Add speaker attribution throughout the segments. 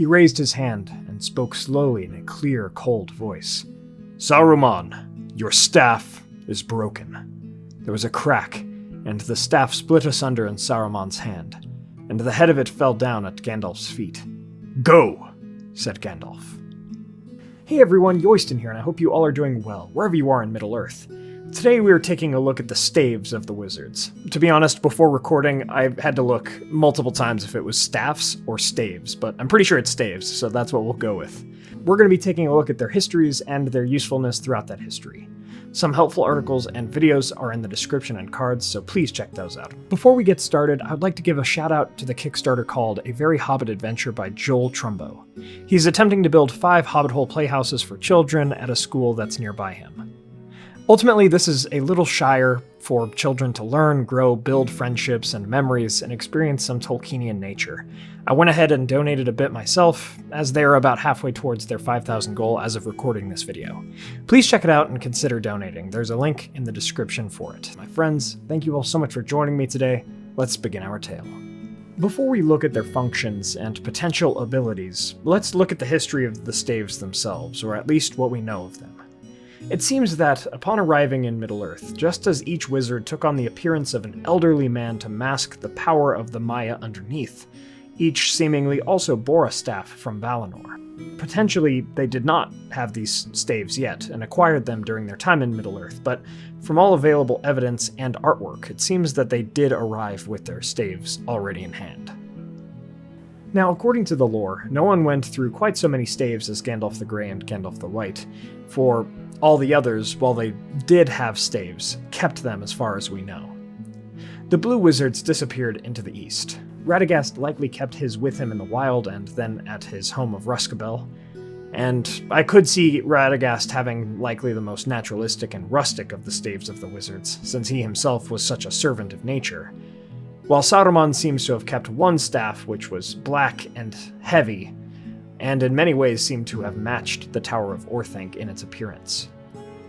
Speaker 1: He raised his hand and spoke slowly in a clear, cold voice. "Saruman, your staff is broken." There was a crack, and the staff split asunder in Saruman's hand, and the head of it fell down at Gandalf's feet. "Go," said Gandalf. Hey everyone, Yoistin here, and I hope you all are doing well, wherever you are in Middle-earth. Today we are taking a look at the staves of the wizards. To be honest, before recording, I had to look multiple times if it was staffs or staves, but I'm pretty sure it's staves, so that's what we'll go with. We're going to be taking a look at their histories and their usefulness throughout that history. Some helpful articles and videos are in the description and cards, so please check those out. Before we get started, I'd like to give a shout out to the Kickstarter called A Very Hobbit Adventure by Joel Trumbo. He's attempting to build 5 Hobbit hole playhouses for children at a school that's nearby him. Ultimately, this is a little shire for children to learn, grow, build friendships and memories, and experience some Tolkienian nature. I went ahead and donated a bit myself, as they are about halfway towards their 5,000 goal as of recording this video. Please check it out and consider donating. There's a link in the description for it. My friends, thank you all so much for joining me today. Let's begin our tale. Before we look at their functions and potential abilities, let's look at the history of the staves themselves, or at least what we know of them. It seems that, upon arriving in Middle-earth, just as each wizard took on the appearance of an elderly man to mask the power of the Maya underneath, each seemingly also bore a staff from Valinor. Potentially, they did not have these staves yet, and acquired them during their time in Middle-earth, but from all available evidence and artwork, it seems that they did arrive with their staves already in hand. Now, according to the lore, no one went through quite so many staves as Gandalf the Grey and Gandalf the White, for all the others, while they did have staves, kept them as far as we know. The blue wizards disappeared into the east. Radagast likely kept his with him in the wild and then at his home of Ruscabel, and I could see Radagast having likely the most naturalistic and rustic of the staves of the wizards, since he himself was such a servant of nature, while Saruman seems to have kept one staff which was black and heavy, and in many ways seemed to have matched the Tower of Orthanc in its appearance.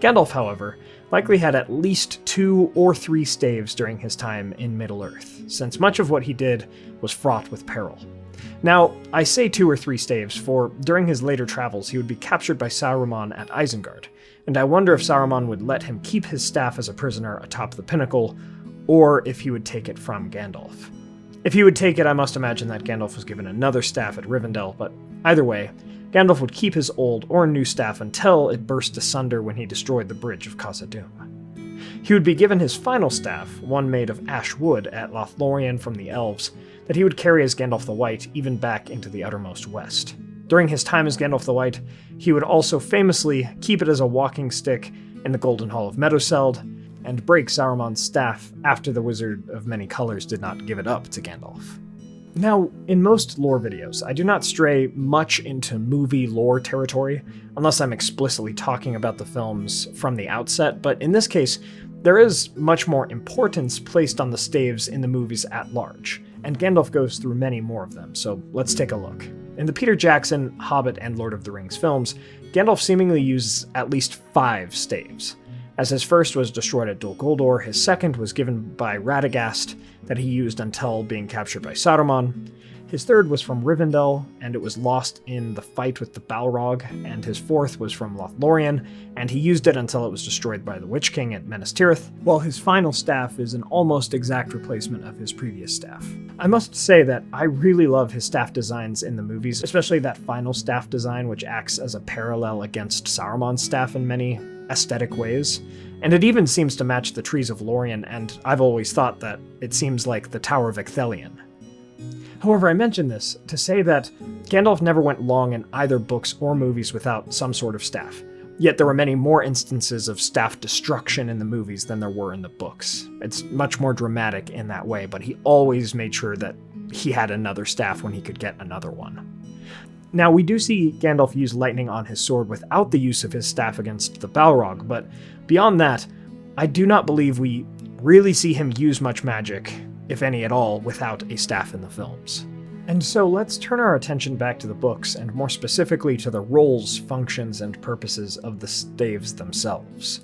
Speaker 1: Gandalf, however, likely had at least 2 or 3 staves during his time in Middle-earth, since much of what he did was fraught with peril. Now, I say 2 or 3 staves, for during his later travels he would be captured by Saruman at Isengard, and I wonder if Saruman would let him keep his staff as a prisoner atop the pinnacle, or if he would take it from Gandalf. If he would take it, I must imagine that Gandalf was given another staff at Rivendell, but either way, Gandalf would keep his old or new staff until it burst asunder when he destroyed the bridge of Khazad-dûm. He would be given his final staff, one made of ash wood at Lothlorien from the elves, that he would carry as Gandalf the White even back into the uttermost west. During his time as Gandalf the White, he would also famously keep it as a walking stick in the Golden Hall of Meduseld, and break Saruman's staff after the Wizard of Many Colors did not give it up to Gandalf. Now, in most lore videos, I do not stray much into movie lore territory, unless I'm explicitly talking about the films from the outset, but in this case, there is much more importance placed on the staves in the movies at large, and Gandalf goes through many more of them, so let's take a look. In the Peter Jackson, Hobbit, and Lord of the Rings films, Gandalf seemingly uses at least 5 staves. As his first was destroyed at Dol Guldur, his second was given by Radagast that he used until being captured by Saruman. His third was from Rivendell, and it was lost in the fight with the Balrog, and his fourth was from Lothlorien, and he used it until it was destroyed by the Witch King at Minas Tirith, while his final staff is an almost exact replacement of his previous staff. I must say that I really love his staff designs in the movies, especially that final staff design which acts as a parallel against Saruman's staff in many aesthetic ways, and it even seems to match the trees of Lorien, and I've always thought that it seems like the Tower of Ecthelion. However, I mention this to say that Gandalf never went long in either books or movies without some sort of staff, yet there were many more instances of staff destruction in the movies than there were in the books. It's much more dramatic in that way, but he always made sure that he had another staff when he could get another one. Now, we do see Gandalf use lightning on his sword without the use of his staff against the Balrog, but beyond that, I do not believe we really see him use much magic, if any at all, without a staff in the films. And so let's turn our attention back to the books, and more specifically to the roles, functions, and purposes of the staves themselves.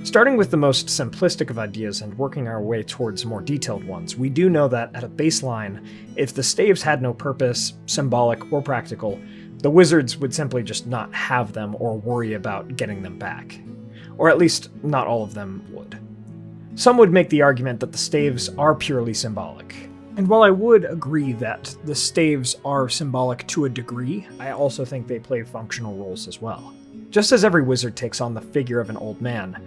Speaker 1: Starting with the most simplistic of ideas and working our way towards more detailed ones, we do know that at a baseline, if the staves had no purpose, symbolic or practical, the wizards would simply just not have them or worry about getting them back. Or at least, not all of them would. Some would make the argument that the staves are purely symbolic. And while I would agree that the staves are symbolic to a degree, I also think they play functional roles as well. Just as every wizard takes on the figure of an old man,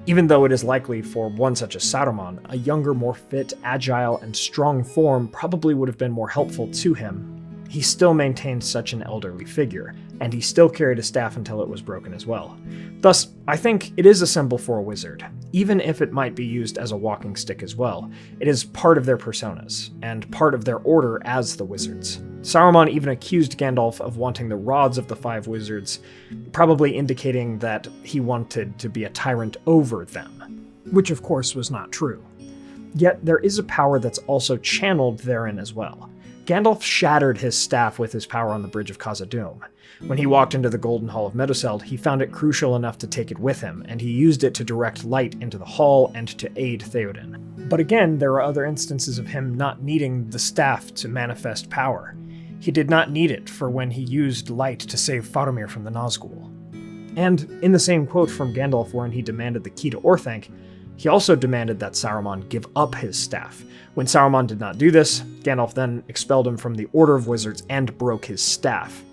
Speaker 1: even though it is likely for one such as Saruman, a younger, more fit, agile, and strong form probably would have been more helpful to him, he still maintained such an elderly figure, and he still carried a staff until it was broken as well. Thus, I think it is a symbol for a wizard, even if it might be used as a walking stick as well. It is part of their personas, and part of their order as the wizards. Saruman even accused Gandalf of wanting the rods of the 5 wizards, probably indicating that he wanted to be a tyrant over them, which of course was not true. Yet there is a power that's also channeled therein as well. Gandalf shattered his staff with his power on the Bridge of Khazad-dûm. When he walked into the Golden Hall of Meduseld, he found it crucial enough to take it with him, and he used it to direct light into the hall and to aid Theoden. But again, there are other instances of him not needing the staff to manifest power. He did not need it for when he used light to save Faramir from the Nazgûl. And in the same quote from Gandalf wherein he demanded the key to Orthanc, he also demanded that Saruman give up his staff. When Saruman did not do this, Gandalf then expelled him from the Order of Wizards and broke his staff.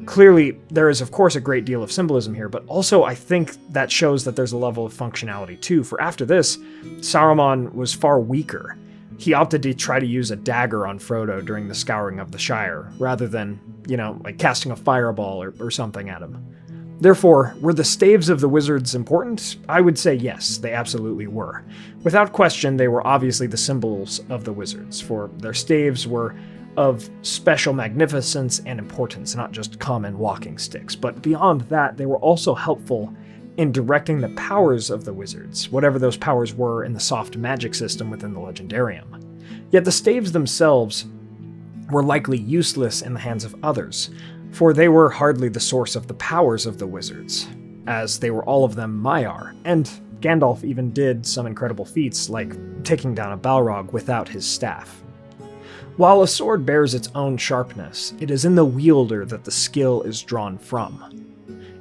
Speaker 1: Clearly, there is of course a great deal of symbolism here, but also I think that shows that there's a level of functionality too, for after this, Saruman was far weaker. He opted to try to use a dagger on Frodo during the Scouring of the Shire, rather than, like casting a fireball or something at him. Therefore, were the staves of the wizards important? I would say yes, they absolutely were. Without question, they were obviously the symbols of the wizards, for their staves were of special magnificence and importance, not just common walking sticks. But beyond that, they were also helpful in directing the powers of the wizards, whatever those powers were in the soft magic system within the Legendarium. Yet the staves themselves were likely useless in the hands of others, for they were hardly the source of the powers of the wizards, as they were all of them Maiar, and Gandalf even did some incredible feats like taking down a Balrog without his staff. While a sword bears its own sharpness, it is in the wielder that the skill is drawn from.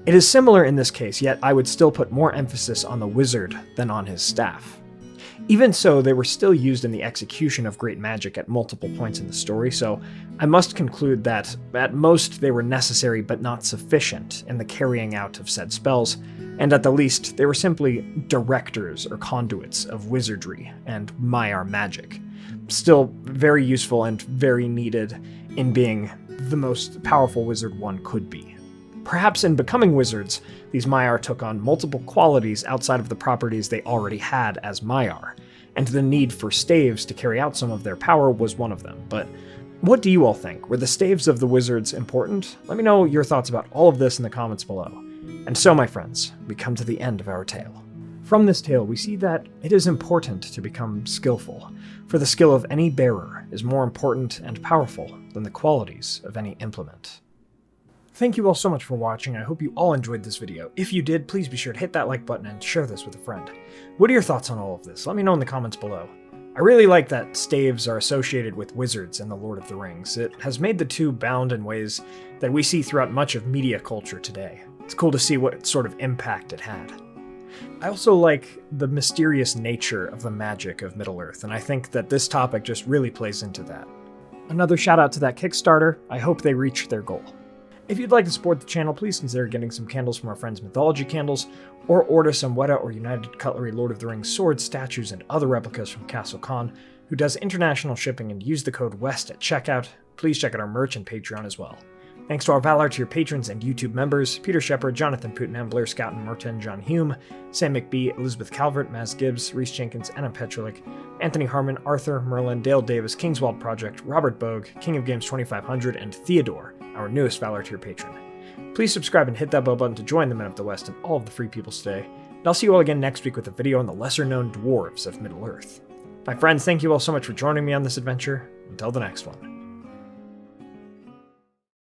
Speaker 1: It is similar in this case, yet I would still put more emphasis on the wizard than on his staff. Even so, they were still used in the execution of great magic at multiple points in the story, so I must conclude that, at most, they were necessary but not sufficient in the carrying out of said spells, and at the least, they were simply directors or conduits of wizardry and Maiar magic. Still very useful and very needed in being the most powerful wizard one could be. Perhaps in becoming wizards, these Maiar took on multiple qualities outside of the properties they already had as Maiar, and the need for staves to carry out some of their power was one of them. But what do you all think? Were the staves of the wizards important? Let me know your thoughts about all of this in the comments below. And so, my friends, we come to the end of our tale. From this tale, we see that it is important to become skillful, for the skill of any bearer is more important and powerful than the qualities of any implement. Thank you all so much for watching. I hope you all enjoyed this video. If you did, please be sure to hit that like button and share this with a friend. What are your thoughts on all of this? Let me know in the comments below. I really like that staves are associated with wizards in The Lord of the Rings. It has made the two bound in ways that we see throughout much of media culture today. It's cool to see what sort of impact it had. I also like the mysterious nature of the magic of Middle-earth, and I think that this topic just really plays into that. Another shout out to that Kickstarter. I hope they reach their goal. If you'd like to support the channel, please consider getting some candles from our friends Mythologie Candles, or order some Weta or United Cutlery Lord of the Rings swords, statues, and other replicas from Castle Kon, who does international shipping, and use the code WEST at checkout. Please check out our merch and Patreon as well. Thanks to our Valar tier patrons and YouTube members, Peter Shepard, Jonathan Putin, Blair Scouten, Merton, John Hume, Sam McBee, Elizabeth Calvert, Maz Gibbs, Reese Jenkins, Anna Petrolik, Anthony Harmon, Arthur, Merlin, Dale Davis, Kingswald Project, Robert Bogue, King of Games 2500, and Theodore, our newest Valar tier patron. Please subscribe and hit that bell button to join the Men of the West and all of the free peoples today, and I'll see you all again next week with a video on the lesser-known dwarves of Middle-earth. My friends, thank you all so much for joining me on this adventure. Until the next one.